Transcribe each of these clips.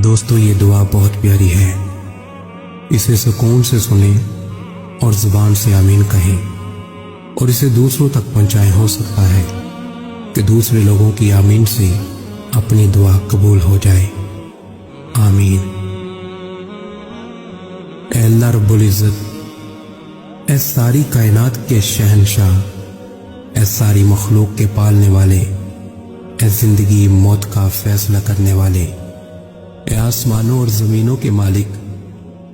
دوستو یہ دعا بہت پیاری ہے، اسے سکون سے سنیں اور زبان سے آمین کہیں اور اسے دوسروں تک پہنچائیں۔ ہو سکتا ہے کہ دوسرے لوگوں کی آمین سے اپنی دعا قبول ہو جائے۔ آمین۔ اے اللہ رب العزت، اے ساری کائنات کے شہنشاہ، اے ساری مخلوق کے پالنے والے، اے زندگی موت کا فیصلہ کرنے والے، اے آسمانوں اور زمینوں کے مالک،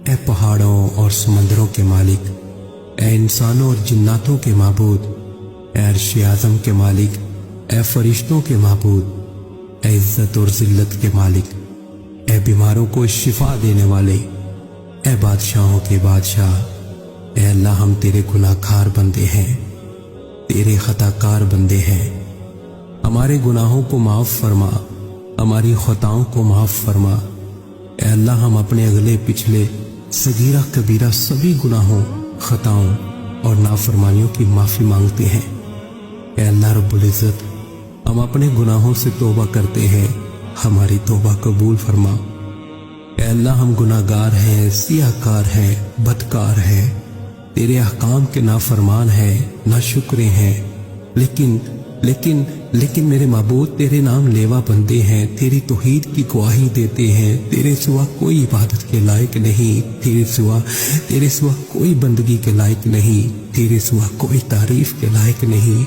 اے پہاڑوں اور سمندروں کے مالک، اے انسانوں اور جناتوں کے معبود، اے عرش اعظم کے مالک، اے فرشتوں کے معبود، اے عزت اور ذلت کے مالک، اے بیماروں کو شفا دینے والے، اے بادشاہوں کے بادشاہ، اے اللہ ہم تیرے گناہ گار بندے ہیں، تیرے خطا کار بندے ہیں۔ ہمارے گناہوں کو معاف فرما، ہماری خطاؤں کو معاف فرما۔ اے اللہ ہم اپنے اگلے پچھلے صغیرہ کبیرہ سبھی گناہوں، خطاؤں اور نافرمانیوں کی معافی مانگتے ہیں۔ اے اللہ رب العزت، ہم اپنے گناہوں سے توبہ کرتے ہیں، ہماری توبہ قبول فرما۔ اے اللہ ہم گناہ گار ہیں، سیاہ کار ہیں، بدکار ہیں، تیرے احکام کے نافرمان ہیں، ناشکرے ہیں، لیکن میرے معبود تیرے نام لیوا بندے ہیں، تیری توحید کی گواہی دیتے ہیں۔ تیرے سوا کوئی عبادت کے لائق نہیں، تیرے سوا کوئی بندگی کے لائق نہیں، تیرے سوا کوئی تعریف کے لائق نہیں۔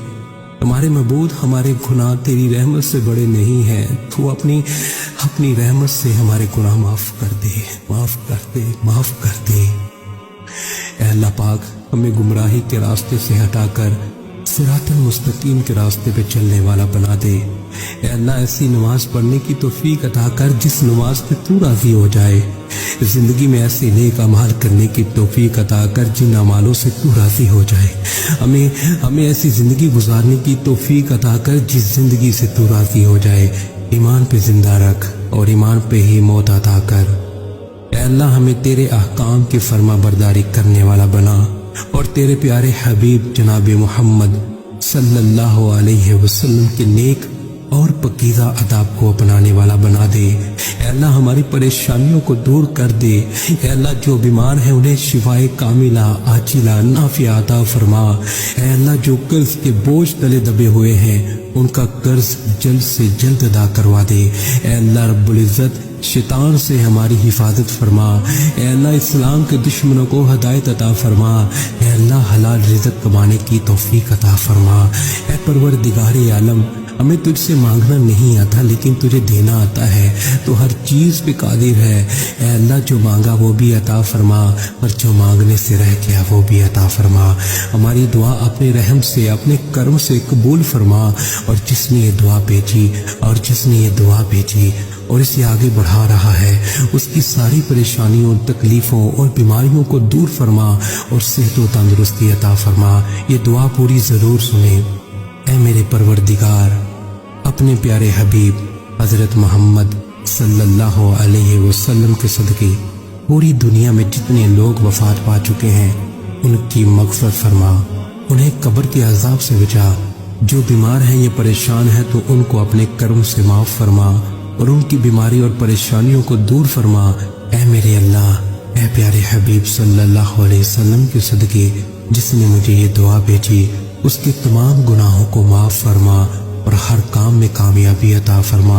ہمارے معبود، ہمارے گناہ تیری رحمت سے بڑے نہیں ہیں، تو اپنی رحمت سے ہمارے گناہ معاف کر دے، معاف کر دے، معاف کر دے۔ اے اللہ پاک، ہمیں گمراہی کے راستے سے ہٹا کر صراط المستقیم کے راستے پہ چلنے والا بنا دے۔ اے اللہ ایسی نماز پڑھنے کی توفیق عطا کر جس نماز پہ تو راضی ہو جائے۔ زندگی میں ایسے نیک اعمال کرنے کی توفیق عطا کر جن اعمالوں سے تو راضی ہو جائے۔ ہمیں ایسی زندگی گزارنے کی توفیق عطا کر جس زندگی سے تو راضی ہو جائے۔ ایمان پہ زندہ رکھ اور ایمان پہ ہی موت عطا کر۔ اے اللہ ہمیں تیرے احکام کی فرما برداری کرنے والا بنا اور تیرے پیارے حبیب جناب محمد صلی اللہ علیہ وسلم کے نیک اور پاکیزہ آداب کو اپنانے والا بنا دے۔ اے اللہ ہماری پریشانیوں کو دور کر دے۔ اے اللہ جو بیمار ہیں انہیں شفائے کاملہ عاجلہ نافعہ عطا فرما۔ اے اللہ جو قرض کے بوجھ تلے دبے ہوئے ہیں ان کا قرض جلد سے جلد ادا کروا دے۔ اے اللہ رب العزت، شیطان سے ہماری حفاظت فرما۔ اے اللہ اسلام کے دشمنوں کو ہدایت عطا فرما۔ اے اللہ حلال رزق کمانے کی توفیق عطا فرما۔ اے پروردگار عالم، ہمیں تجھ سے مانگنا نہیں آتا لیکن تجھے دینا آتا ہے، تو ہر چیز پہ قادر ہے۔ اے اللہ جو مانگا وہ بھی عطا فرما اور جو مانگنے سے رہ گیا وہ بھی عطا فرما۔ ہماری دعا اپنے رحم سے، اپنے کرم سے قبول فرما، اور جس نے یہ دعا بھیجی اور اسے آگے بڑھا رہا ہے اس کی ساری پریشانیوں، تکلیفوں اور بیماریوں کو دور فرما اور صحت و تندرستی عطا فرما۔ یہ دعا پوری ضرور سنیں۔ اے میرے پروردگار، اپنے پیارے حبیب حضرت محمد صلی اللہ علیہ وسلم کے صدقے پوری دنیا میں جتنے لوگ وفات پا چکے ہیں ان کی مغفرت فرما، انہیں قبر کے عذاب سے بچا۔ جو بیمار ہیں یا پریشان ہیں تو ان کو اپنے کرم سے معاف فرما اور ان کی بیماری اور پریشانیوں کو دور فرما۔ اے میرے اللہ، اے پیارے حبیب صلی اللہ علیہ وسلم کے صدقے جس نے مجھے یہ دعا بھیجی اس کے تمام گناہوں کو معاف فرما اور ہر کام میں کامیابی عطا فرما۔